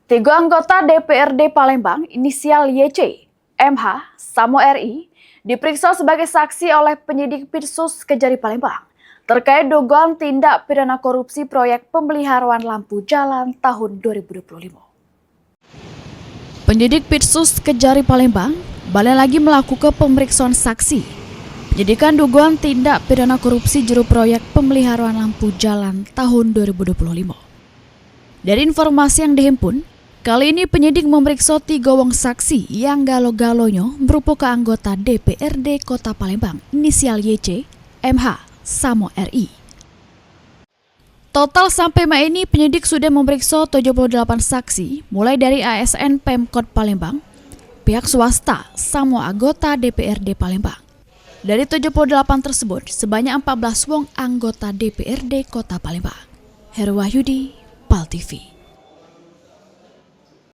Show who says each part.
Speaker 1: Tiga anggota DPRD Palembang inisial YC, MH, Samo RI diperiksa sebagai saksi oleh penyidik Pirsus Kejari Palembang terkait dugaan tindak pidana korupsi proyek pemeliharaan lampu jalan tahun 2025. Penyidik Pirsus Kejari Palembang balik lagi melakukan pemeriksaan saksi penyidikan dugaan tindak pidana korupsi juru proyek pemeliharaan lampu jalan tahun 2025. Dari informasi yang dihimpun, kali ini penyidik memeriksa 3 wong saksi yang galo-galonya merupakan anggota DPRD Kota Palembang inisial YC, MH, Samo RI. Total sampai Mei ini penyidik sudah memeriksa 78 saksi mulai dari ASN Pemkot Palembang, pihak swasta, sama anggota DPRD Palembang. Dari 78 tersebut, sebanyak 14 wong anggota DPRD Kota Palembang. Heru Wahyudi, PAL TV.